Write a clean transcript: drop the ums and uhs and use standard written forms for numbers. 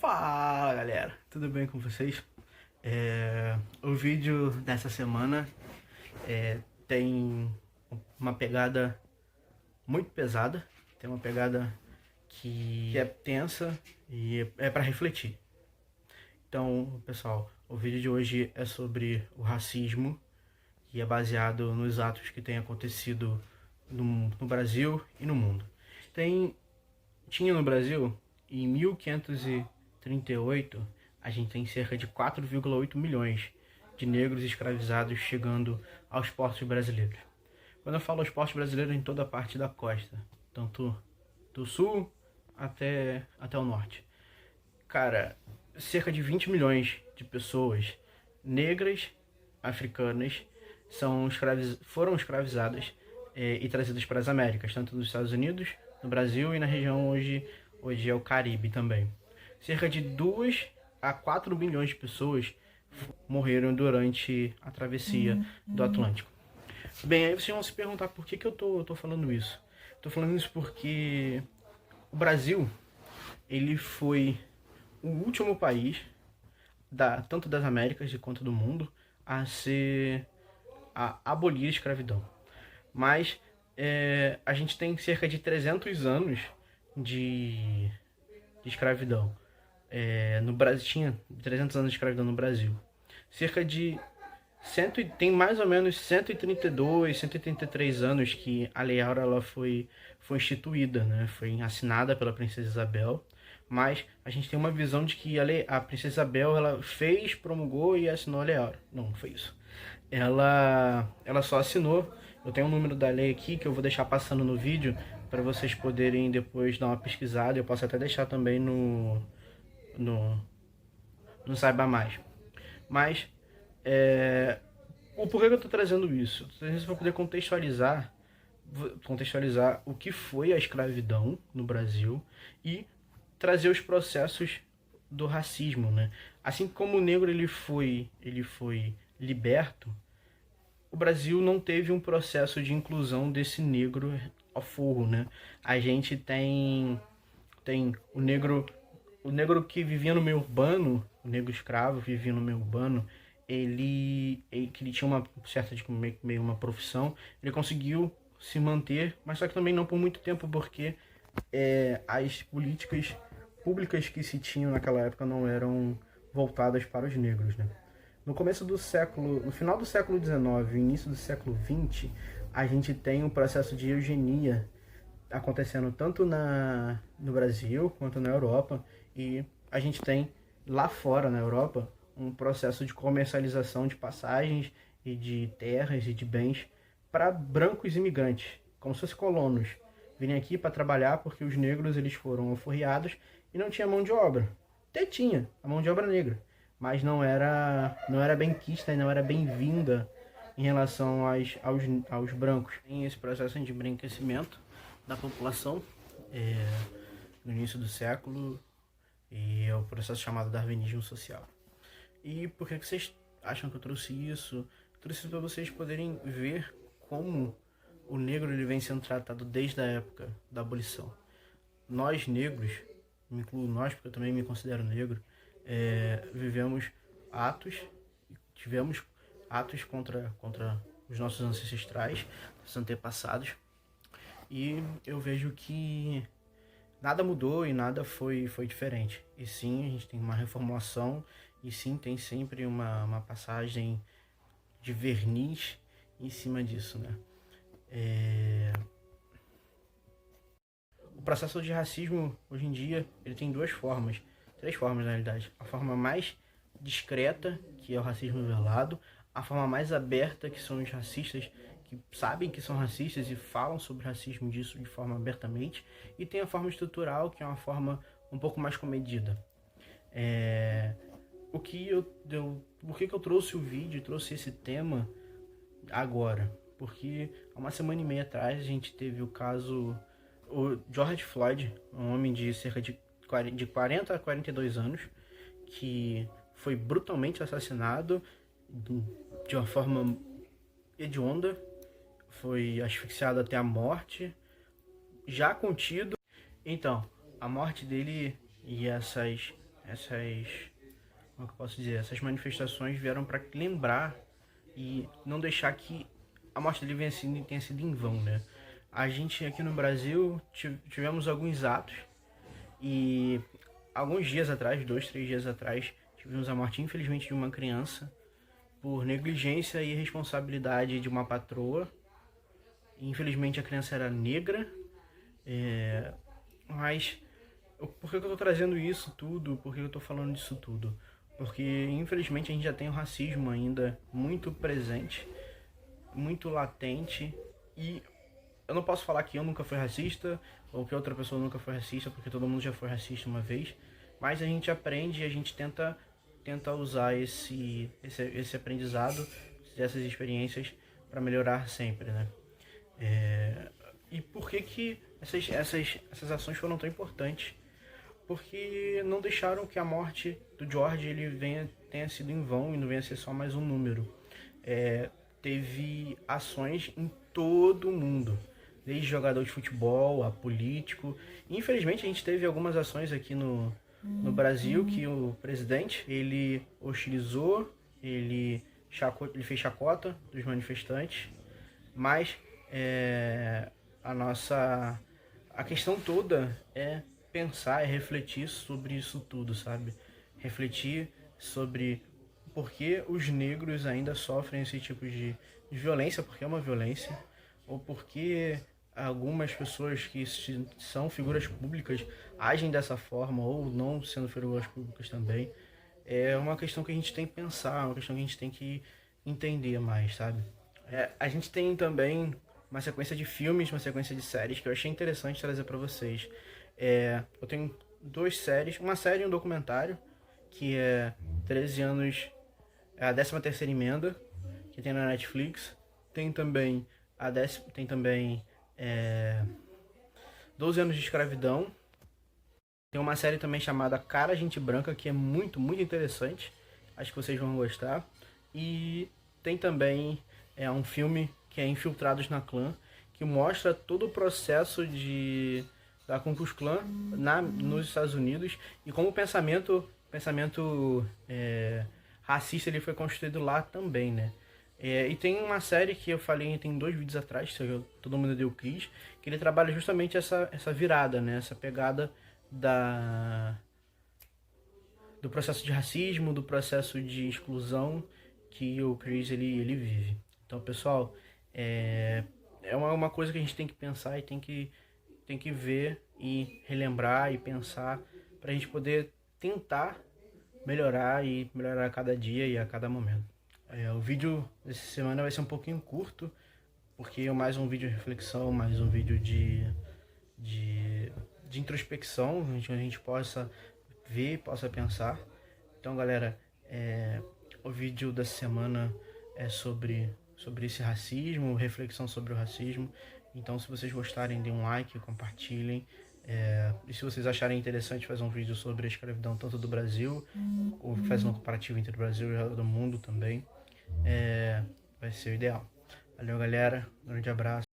Fala galera, tudo bem com vocês? O vídeo dessa semana tem uma pegada muito pesada, tem uma pegada que é tensa e é para refletir. Então, pessoal, o vídeo de hoje é sobre o racismo e é baseado nos atos que têm acontecido no Brasil e no mundo. Tinha no Brasil, em 1538, a gente tem cerca de 4,8 milhões de negros escravizados chegando aos portos brasileiros. Quando eu falo aos portos brasileiros, em toda a parte da costa, tanto do sul até o norte. Cara, cerca de 20 milhões de pessoas negras, africanas, foram escravizadas e trazidas para as Américas, tanto nos Estados Unidos, no Brasil e na região hoje é o Caribe também. Cerca de 2 a 4 milhões de pessoas morreram durante a travessia do Atlântico. Bem, aí vocês vão se perguntar por que eu tô falando isso. Tô falando isso porque o Brasil, ele foi o último país, tanto das Américas quanto do mundo, a abolir a escravidão. Mas a gente tem cerca de 300 anos de escravidão. No Brasil, tinha 300 anos de escravidão no Brasil. Tem mais ou menos 132, 133 anos que a Lei Áurea ela foi instituída, né? Foi assinada pela Princesa Isabel, mas a gente tem uma visão de que a Princesa Isabel ela promulgou e assinou a Lei Áurea. Não foi isso. Ela só assinou. Eu tenho o número da lei aqui que eu vou deixar passando no vídeo para vocês poderem depois dar uma pesquisada. Eu posso até deixar também no Saiba Mais. Mas o porquê que eu estou trazendo isso? Estou trazendo isso para poder contextualizar o que foi a escravidão no Brasil e trazer os processos do racismo, né? Assim como o negro ele foi liberto, o Brasil não teve um processo de inclusão desse negro ao forro, né? A gente tem o negro que vivia no meio urbano, o negro escravo que vivia no meio urbano, ele tinha uma certa meio uma profissão, ele conseguiu se manter, mas só que também não por muito tempo, porque as políticas públicas que se tinham naquela época não eram voltadas para os negros, né? No final do século XIX, início do século XX, a gente tem um processo de eugenia acontecendo tanto no Brasil quanto na Europa, e a gente tem lá fora, na Europa, um processo de comercialização de passagens e de terras e de bens para brancos imigrantes, como se fossem colonos, virem aqui para trabalhar porque os negros eles foram alforriados e não tinha mão de obra. Até tinha a mão de obra negra, mas não era bem quista e não era bem-vinda em relação aos brancos. Tem esse processo de embranquecimento da população no início do século, e é o processo chamado darwinismo social. E por que vocês acham que eu trouxe isso? Eu trouxe isso para vocês poderem ver como o negro ele vem sendo tratado desde a época da abolição. Nós negros, me incluo nós porque eu também me considero negro, tivemos atos contra os nossos ancestrais, os antepassados, e eu vejo que nada mudou e nada foi diferente. E sim, a gente tem uma reformulação, e sim, tem sempre uma passagem de verniz em cima disso, né? O processo de racismo, hoje em dia, ele tem três formas na realidade. A forma mais discreta, que é o racismo velado, a forma mais aberta, que são os racistas que sabem que são racistas e falam sobre racismo disso de forma abertamente, e tem a forma estrutural, que é uma forma um pouco mais comedida. Por que eu trouxe o vídeo, trouxe esse tema agora? Porque há uma semana e meia atrás a gente teve o caso, o George Floyd, um homem de cerca de 40 a 42 anos, que foi brutalmente assassinado de uma forma hedionda, foi asfixiado até a morte, já contido. Então, a morte dele e como é que eu posso dizer, essas manifestações vieram para lembrar e não deixar que a morte dele tenha sido em vão, né? A gente aqui no Brasil tivemos alguns atos e alguns dias atrás, 2, 3 dias atrás, tivemos a morte, infelizmente, de uma criança por negligência e irresponsabilidade de uma patroa. Infelizmente a criança era negra, mas por que eu tô trazendo isso tudo? Por que eu tô falando disso tudo? Porque infelizmente a gente já tem o racismo ainda muito presente, muito latente, e eu não posso falar que eu nunca fui racista ou que outra pessoa nunca foi racista, porque todo mundo já foi racista uma vez, mas a gente aprende e a gente tenta usar esse aprendizado, essas experiências para melhorar sempre, né? E por que essas ações foram tão importantes? Porque não deixaram que a morte do George tenha sido em vão e não venha ser só mais um número. Teve ações em todo o mundo, desde jogador de futebol a político. Infelizmente a gente teve algumas ações aqui no Brasil que o presidente ele hostilizou, ele fez chacota dos manifestantes, mas a questão toda é pensar, é refletir sobre isso tudo, sabe? Refletir sobre por que os negros ainda sofrem esse tipo de violência, porque é uma violência, ou porque algumas pessoas que são figuras públicas agem dessa forma, ou não sendo figuras públicas também. É uma questão que a gente tem que pensar, uma questão que a gente tem que entender mais, sabe? A gente tem também uma sequência de filmes, uma sequência de séries que eu achei interessante trazer para vocês. Eu tenho 2 séries, uma série e um documentário, que é 13 anos, a 13ª emenda, que tem na Netflix. Tem também 12 anos de escravidão. Tem uma série também chamada Cara Gente Branca, que é muito, muito interessante. Acho que vocês vão gostar. E tem também um filme que é Infiltrados na Clã, que mostra todo o processo da Ku Klux Klan nos Estados Unidos e como o pensamento racista ele foi construído lá também, né? E tem uma série que eu falei, tem 2 vídeos atrás, que Todo Mundo Deu Cris, que ele trabalha justamente essa virada, né? Essa pegada do processo de racismo, do processo de exclusão que o Chris ele vive. Então, pessoal, é uma coisa que a gente tem que pensar e tem que ver e relembrar e pensar para a gente poder tentar melhorar e melhorar a cada dia e a cada momento. O vídeo dessa semana vai ser um pouquinho curto, porque é mais um vídeo de reflexão, mais um vídeo de introspecção, onde a gente possa ver, possa pensar. Então, galera, o vídeo dessa semana é sobre esse racismo, reflexão sobre o racismo. Então, se vocês gostarem, deem um like, compartilhem. E se vocês acharem interessante fazer um vídeo sobre a escravidão tanto do Brasil, ou fazer um comparativo entre o Brasil e do mundo também, vai ser o ideal. Valeu, galera. Um grande abraço.